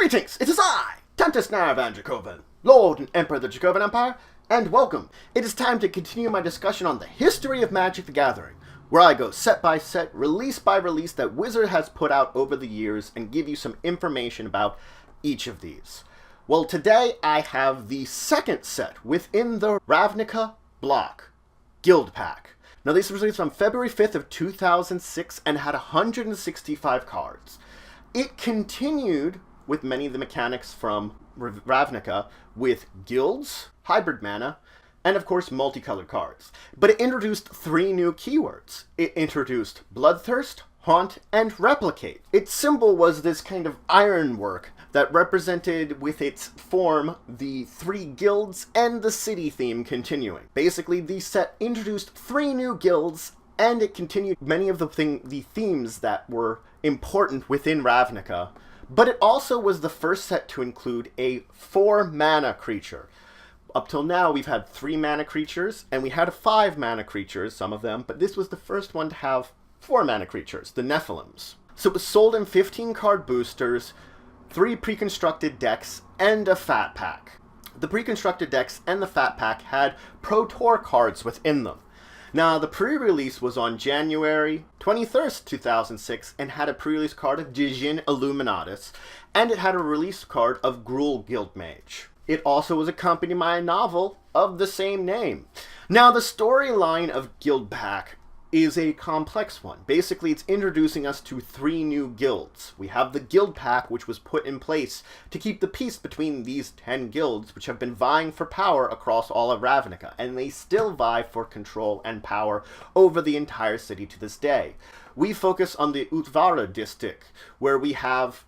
Greetings, it is I, Tempest Van Dracovin, Lord and Emperor of the Dracovin Empire, and welcome. It is time to continue my discussion on the history of Magic the Gathering, where I go set by set, release by release that Wizard has put out over the years and give you some information about each of these. Well, today I have the second set within the Ravnica block, Guildpact. Now, this was released on February 5th of 2006 and had 165 cards. It continued with many of the mechanics from Ravnica with guilds, hybrid mana, and of course multicolored cards. But it introduced 3 new keywords. It introduced Bloodthirst, Haunt, and Replicate. Its symbol was this kind of ironwork that represented with its form the 3 guilds and the city theme continuing. Basically, the set introduced 3 new guilds, and it continued many of the themes that were important within Ravnica. But it also was the first set to include a 4-mana creature. Up till now, we've had 3 mana creatures, and we had 5 mana creatures, some of them, but this was the first one to have 4 mana creatures, the Nephilims. So it was sold in 15 card boosters, 3 pre-constructed decks, and a Fat Pack. The pre-constructed decks and the Fat Pack had Pro Tour cards within them. Now, the pre-release was on January 23rd, 2006, and had a pre-release card of Djinn Illuminatus, and it had a release card of Gruul Guildmage. It also was accompanied by a novel of the same name. Now, the storyline of Guildpact is a complex one. Basically, it's introducing us to 3 new guilds. We have the Guildpact, which was put in place to keep the peace between these 10 guilds, which have been vying for power across all of Ravnica, and they still vie for control and power over the entire city to this day. We focus on the Utvara district, where we have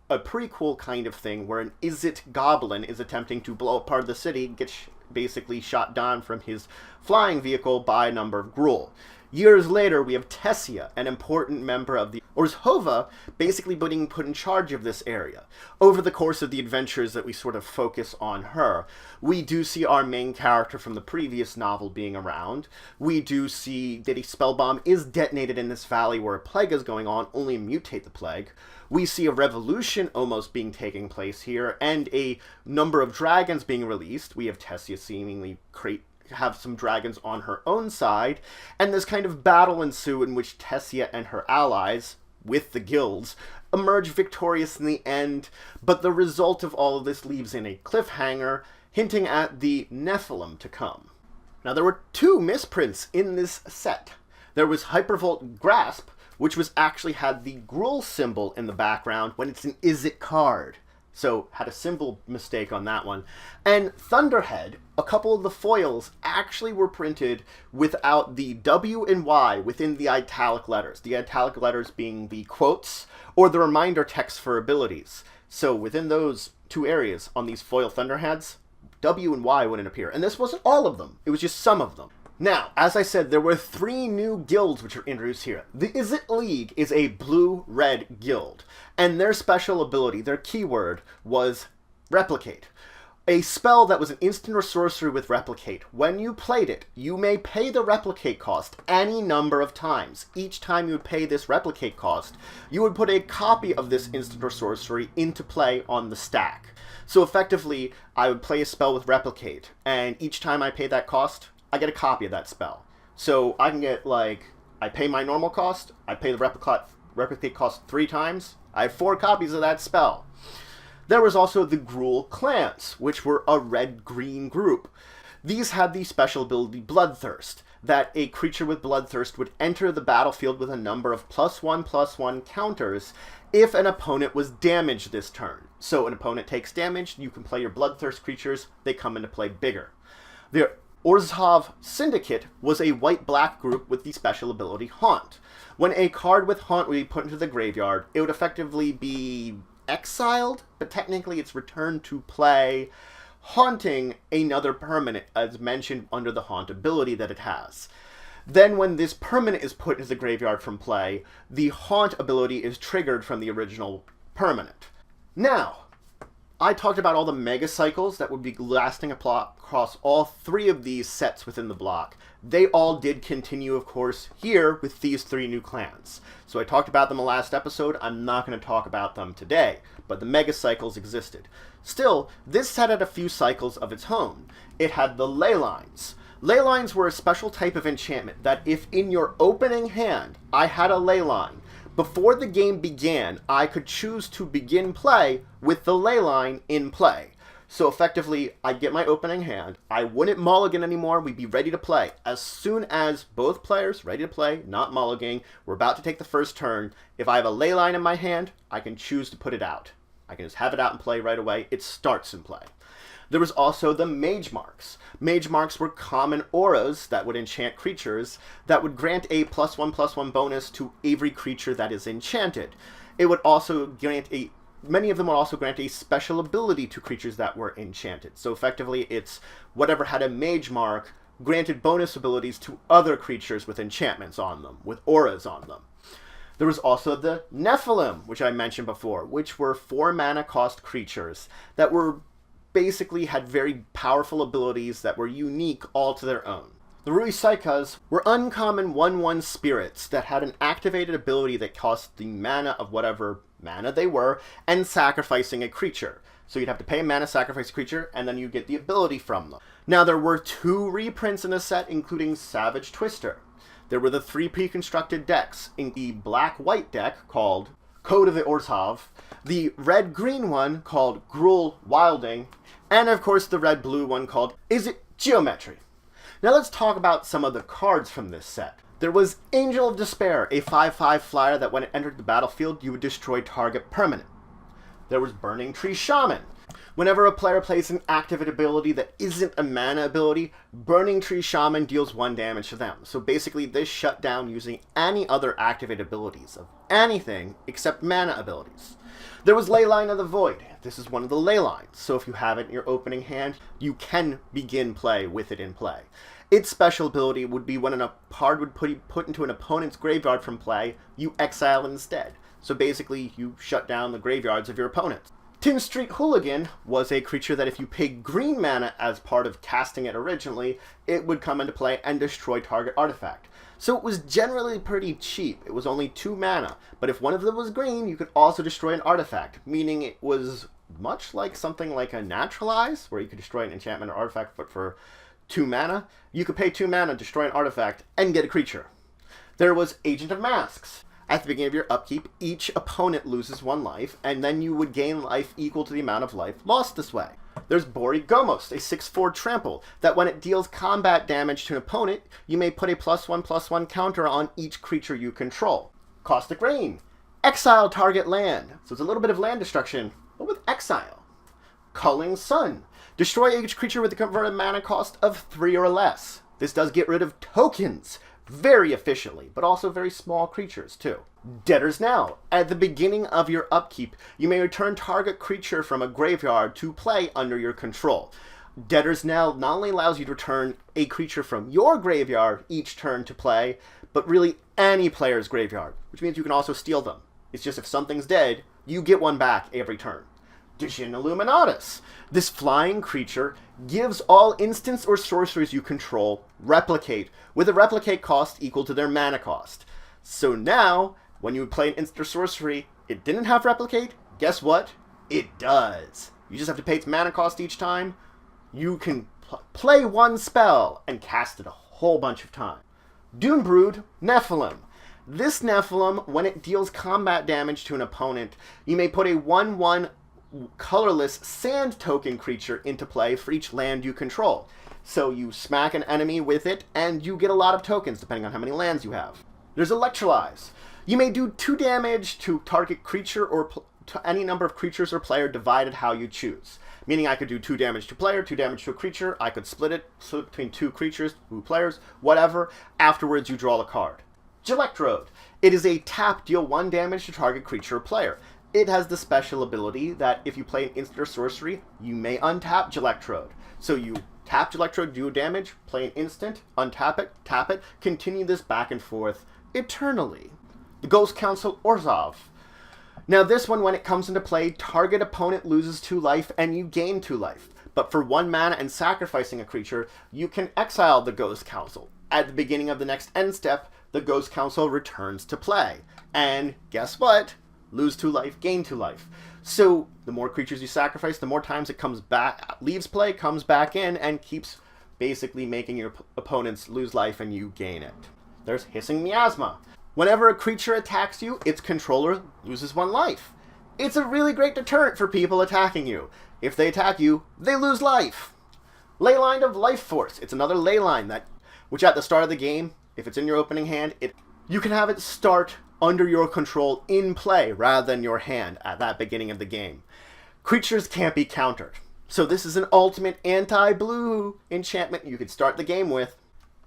a prequel kind of thing, where an Izzet goblin is attempting to blow up part of the city, gets basically shot down from his flying vehicle by a number of Gruul. Years later, we have Tessia, an important member of the Orzhova, basically being put in charge of this area. Over the course of the adventures that we sort of focus on her, we do see our main character from the previous novel being around. We do see that a spell bomb is detonated in this valley where a plague is going on, only mutate the plague. We see a revolution almost being taking place here, and a number of dragons being released. We have Tessia seemingly have some dragons on her own side, and this kind of battle ensue in which Tessia and her allies, with the guilds, emerge victorious in the end, but the result of all of this leaves in a cliffhanger, hinting at the Nephilim to come. Now, there were 2 misprints in this set. There was Hypervolt Grasp, which actually had the Gruul symbol in the background when it's an Izzet card. So, had a symbol mistake on that one. And Thunderhead, a couple of the foils actually were printed without the W and Y within the italic letters. The italic letters being the quotes or the reminder text for abilities. So, within those 2 areas on these foil Thunderheads, W and Y wouldn't appear. And this wasn't all of them. It was just some of them. Now, as I said, there were 3 new guilds which are introduced here. The Izzet League is a blue-red guild, and their special ability, their keyword, was Replicate. A spell that was an instant or sorcery with Replicate. When you played it, you may pay the Replicate cost any number of times. Each time you would pay this Replicate cost, you would put a copy of this instant or sorcery into play on the stack. So effectively, I would play a spell with Replicate, and each time I pay that cost, I get a copy of that spell. So I can get, I pay my normal cost, I pay the Replicate cost 3 times, I have 4 copies of that spell. There was also the Gruul clans, which were a red-green group. These had the special ability Bloodthirst, that a creature with Bloodthirst would enter the battlefield with a number of +1/+1 counters if an opponent was damaged this turn. So an opponent takes damage, you can play your Bloodthirst creatures, they come into play bigger. The Orzhov Syndicate was a white-black group with the special ability Haunt. When a card with Haunt would be put into the graveyard, it would effectively be exiled, but technically it's returned to play, haunting another permanent, as mentioned under the Haunt ability that it has. Then when this permanent is put into the graveyard from play, the Haunt ability is triggered from the original permanent. Now, I talked about all the mega cycles that would be lasting across all 3 of these sets within the block. They all did continue, of course, here with these 3 new clans. So I talked about them in the last episode. I'm not going to talk about them today, but the mega cycles existed. Still, this set had a few cycles of its own. It had the leylines. Leylines were a special type of enchantment that if in your opening hand I had a leyline, before the game began, I could choose to begin play with the leyline in play. So effectively, I'd get my opening hand, I wouldn't mulligan anymore, we'd be ready to play. As soon as both players, ready to play, not mulliganing, we're about to take the first turn, if I have a leyline in my hand, I can choose to put it out. I can just have it out and play right away. It starts in play. There was also the mage marks. Mage marks were common auras that would enchant creatures that would grant a +1/+1 bonus to every creature that is enchanted. It would also grant many of them would also grant a special ability to creatures that were enchanted. So effectively, it's whatever had a mage mark granted bonus abilities to other creatures with enchantments on them, with auras on them. There was also the Nephilim, which I mentioned before, which were 4 mana cost creatures that were basically had very powerful abilities that were unique all to their own. The Ruisaikas were uncommon 1/1 spirits that had an activated ability that cost the mana of whatever mana they were, and sacrificing a creature. So you'd have to pay a mana, sacrifice a creature, and then you get the ability from them. Now there were 2 reprints in the set, including Savage Twister. There were the 3 pre-constructed decks, in the black-white deck called Code of the Orzhov, the red-green one called Gruul Wilding, and of course the red-blue one called Is It Geometry? Now let's talk about some of the cards from this set. There was Angel of Despair, a 5/5 flyer that when it entered the battlefield you would destroy target permanent. There was Burning Tree Shaman. Whenever a player plays an activated ability that isn't a mana ability, Burning Tree Shaman deals 1 damage to them. So basically this shut down using any other activated abilities of anything except mana abilities. There was Leyline of the Void. This is one of the leylines, so if you have it in your opening hand, you can begin play with it in play. Its special ability would be when a card would put into an opponent's graveyard from play, you exile instead. So basically, you shut down the graveyards of your opponents. Tin Street Hooligan was a creature that if you paid green mana as part of casting it originally, it would come into play and destroy target artifact. So it was generally pretty cheap. It was only 2 mana, but if one of them was green, you could also destroy an artifact, meaning it was much like something like a Naturalize, where you could destroy an enchantment or artifact, but for 2 mana, you could pay 2 mana, destroy an artifact, and get a creature. There was Agent of Masks. At the beginning of your upkeep, each opponent loses 1 life, and then you would gain life equal to the amount of life lost this way. There's Bori Gomos, a 6/4 trample, that when it deals combat damage to an opponent, you may put a +1/+1 counter on each creature you control. Caustic Rain. Exile target land. So it's a little bit of land destruction, but with exile. Culling Sun. Destroy each creature with a converted mana cost of 3 or less. This does get rid of tokens very efficiently, but also very small creatures too. Debtor's Knell. At the beginning of your upkeep, you may return target creature from a graveyard to play under your control. Debtor's Knell not only allows you to return a creature from your graveyard each turn to play, but really any player's graveyard, which means you can also steal them. It's just if something's dead, you get 1 back every turn. Djinn Illuminatus. This flying creature gives all instants or sorceries you control replicate, with a replicate cost equal to their mana cost. So now, when you would play an instant or sorcery, it didn't have replicate, guess what? It does. You just have to pay its mana cost each time. You can play 1 spell and cast it a whole bunch of times. Dunebrood Nephilim. This Nephilim, when it deals combat damage to an opponent, you may put a 1/1 colorless sand token creature into play for each land you control. So you smack an enemy with it, and you get a lot of tokens, depending on how many lands you have. There's Electrolyze. You may do 2 damage to target creature or to any number of creatures or player divided how you choose. Meaning I could do 2 damage to player, 2 damage to a creature, I could split it between 2 creatures, 2 players, whatever. Afterwards you draw a card. Gelectrode. It is a tap, deal 1 damage to target creature or player. It has the special ability that if you play an instant or sorcery, you may untap Gelectrode. So you tap Gelectrode, do damage, play an instant, untap it, tap it, continue this back and forth eternally. The Ghost Council Orzhov. Now this one, when it comes into play, target opponent loses 2 life and you gain 2 life. But for 1 mana and sacrificing a creature, you can exile the Ghost Council. At the beginning of the next end step, the Ghost Council returns to play. And guess what? Lose 2 life, gain 2 life. So the more creatures you sacrifice, the more times it comes back, leaves play, comes back in, and keeps basically making your opponents lose life and you gain it. There's Hissing Miasma. Whenever a creature attacks you, its controller loses 1 life. It's a really great deterrent for people attacking you. If they attack you, they lose life. Leyline of Life Force. It's another leyline which at the start of the game, if it's in your opening hand, you can have it start under your control in play rather than your hand at that beginning of the game. Creatures can't be countered. So this is an ultimate anti-blue enchantment you could start the game with.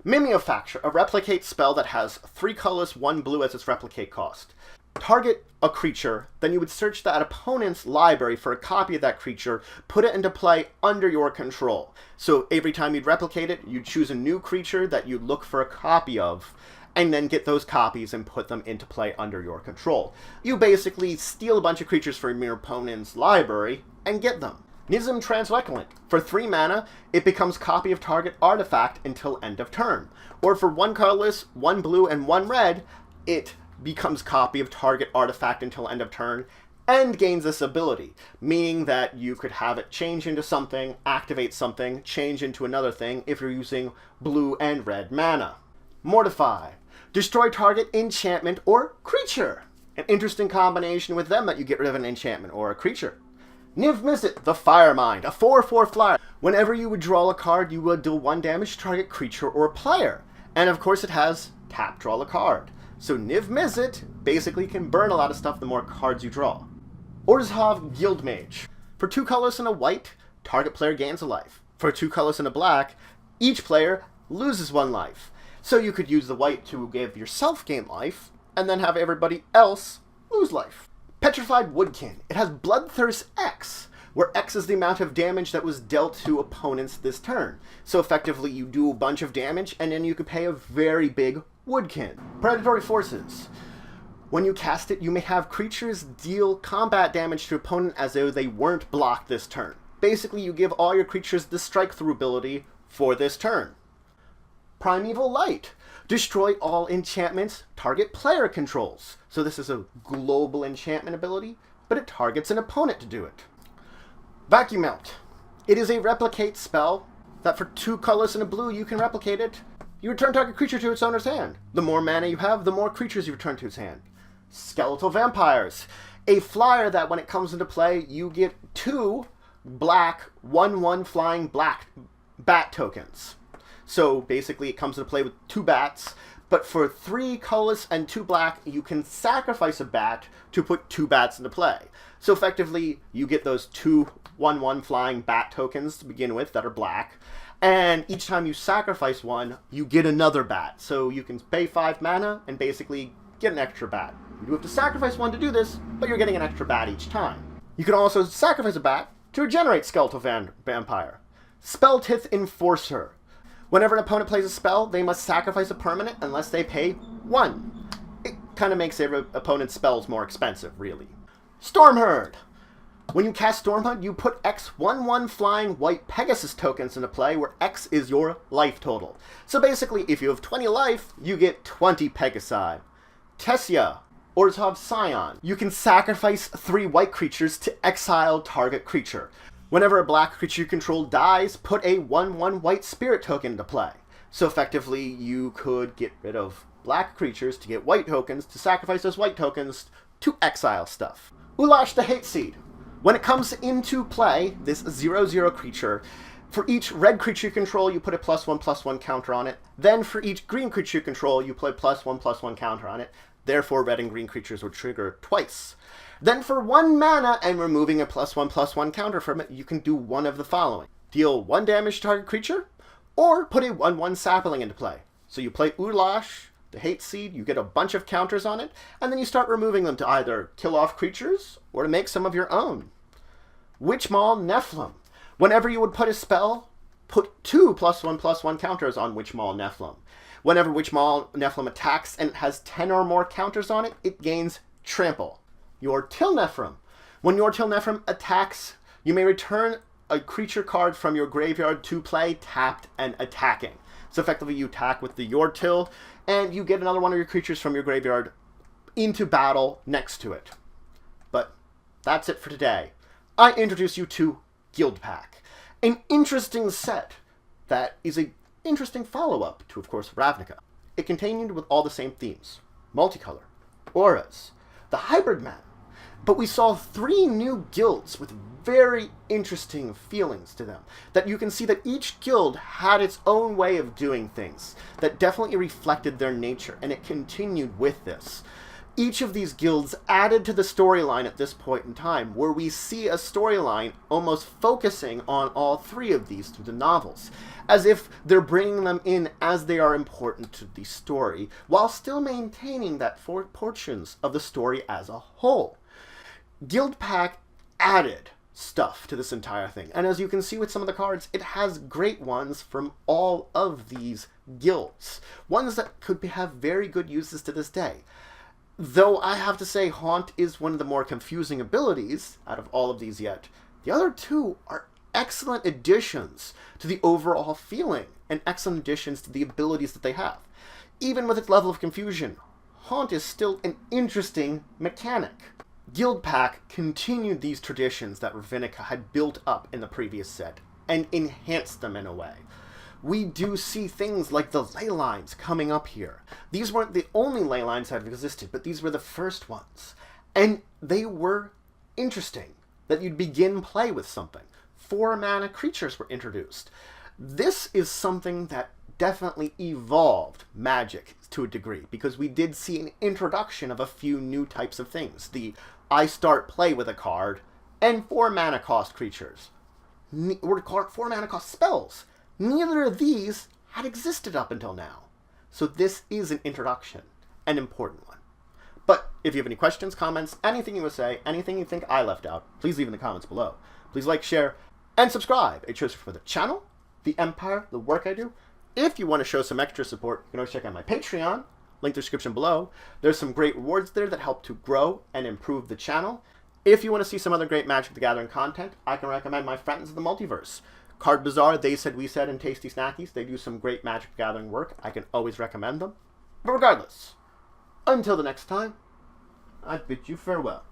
Mimeofacture, a replicate spell that has 3 colors, 1 blue as its replicate cost. Target a creature, then you would search that opponent's library for a copy of that creature, put it into play under your control. So every time you'd replicate it, you'd choose a new creature that you'd look for a copy of, and then get those copies and put them into play under your control. You basically steal a bunch of creatures from your opponent's library and get them. Nism Transrecalent. For 3 mana, it becomes copy of target artifact until end of turn. Or for 1 colorless, 1 blue, and 1 red, it becomes copy of target artifact until end of turn and gains this ability, meaning that you could have it change into something, activate something, change into another thing if you're using blue and red mana. Mortify. Destroy target enchantment or creature. An interesting combination with them that you get rid of an enchantment or a creature. Niv-mizzet, the Firemind, a 4/4 flyer. Whenever you would draw a card, you would deal 1 damage to target creature or player. And of course it has tap, draw a card. So Niv-mizzet basically can burn a lot of stuff the more cards you draw. Orzhov Guildmage. For 2 colors and a white, target player gains a life. For 2 colors and a black, each player loses 1 life. So you could use the white to give yourself gain life, and then have everybody else lose life. Petrified Woodkin. It has Bloodthirst X, where X is the amount of damage that was dealt to opponents this turn. So effectively you do a bunch of damage, and then you could pay a very big Woodkin. Predatory Forces. When you cast it, you may have creatures deal combat damage to opponent as though they weren't blocked this turn. Basically, you give all your creatures the strike-through ability for this turn. Primeval Light. Destroy all enchantments target player controls. So this is a global enchantment ability, but it targets an opponent to do it. Vacuum Melt. It is a replicate spell that for 2 colors and a blue you can replicate it. You return target creature to its owner's hand. The more mana you have, the more creatures you return to its hand. Skeletal Vampires. A flyer that when it comes into play, you get 2 black 1/1 flying black bat tokens. So basically it comes into play with 2 bats, but for 3 colors and 2 black, you can sacrifice a bat to put 2 bats into play. So effectively, you get those 2 1/1 flying bat tokens to begin with that are black, and each time you sacrifice one, you get another bat. So you can pay 5 mana and basically get an extra bat. You do have to sacrifice one to do this, but you're getting an extra bat each time. You can also sacrifice a bat to regenerate Skeletal Vampire. Spelltith Enforcer. Whenever an opponent plays a spell, they must sacrifice a permanent unless they pay 1. It kind of makes every opponent's spells more expensive, really. Stormherd. When you cast Stormherd, you put X 1/1 flying white Pegasus tokens into play, where X is your life total. So basically, if you have 20 life, you get 20 Pegasi. Tessia. Orzhov Scion. You can sacrifice 3 white creatures to exile target creature. Whenever a black creature you control dies, put a 1/1 white spirit token into play. So effectively, you could get rid of black creatures to get white tokens, to sacrifice those white tokens to exile stuff. Ulash the Hateseed. When it comes into play, this 0/0 creature, for each red creature you control, you put a +1/+1 counter on it. Then for each green creature you control, you play +1/+1 counter on it. Therefore, red and green creatures will trigger twice. Then for 1 mana and removing a +1/+1 counter from it, you can do one of the following. Deal 1 damage to target creature, or put a 1/1 sapling into play. So you play Ulash, the Hateseed, you get a bunch of counters on it, and then you start removing them to either kill off creatures, or to make some of your own. Witchmaw Nephilim. Whenever you would put a spell, put 2 +1/+1 counters on Witchmaw Nephilim. Whenever Witchmaw Nephilim attacks and it has 10 or more counters on it, it gains Trample. your Tilnephrim. When your Tilnephrim attacks, you may return a creature card from your graveyard to play tapped and attacking. So effectively you attack with the your Till, and you get another one of your creatures from your graveyard into battle next to it. But that's it for today. I introduce you to Guildpact, an interesting set that is an interesting follow-up to, of course, Ravnica. It continued with all the same themes: multicolor, auras, the hybrid man. But we saw 3 new guilds with very interesting feelings to them. That you can see that each guild had its own way of doing things that definitely reflected their nature, and it continued with this. Each of these guilds added to the storyline at this point in time, where we see a storyline almost focusing on all 3 of these through the novels, as if they're bringing them in as they are important to the story, while still maintaining that 4 portions of the story as a whole. Guildpact added stuff to this entire thing, and as you can see with some of the cards, it has great ones from all of these guilds, ones that could have very good uses to this day. Though I have to say Haunt is one of the more confusing abilities out of all of these yet, the other 2 are excellent additions to the overall feeling and excellent additions to the abilities that they have. Even with its level of confusion, Haunt is still an interesting mechanic. Guildpact continued these traditions that Ravnica had built up in the previous set and enhanced them in a way. We do see things like the leylines coming up here. These weren't the only leylines that have existed, but these were the first ones. And they were interesting, that you'd begin play with something. 4 mana creatures were introduced. This is something that definitely evolved Magic to a degree, because we did see an introduction of a few new types of things. The I start play with a card, and 4 mana cost creatures. Or 4 mana cost spells. Neither of these had existed up until now. So this is an introduction, an important one. But if you have any questions, comments, anything you would say, anything you think I left out, please leave in the comments below. Please like, share, and subscribe. It shows for the channel, the empire, the work I do. If you want to show some extra support, you can always check out my Patreon, link in the description below. There's some great rewards there that help to grow and improve the channel. If you want to see some other great Magic the Gathering content, I can recommend my Friends of the Multiverse. Card Bazaar, They Said, We Said, and Tasty Snackies. They do some great Magic the Gathering work. I can always recommend them. But regardless, until the next time, I bid you farewell.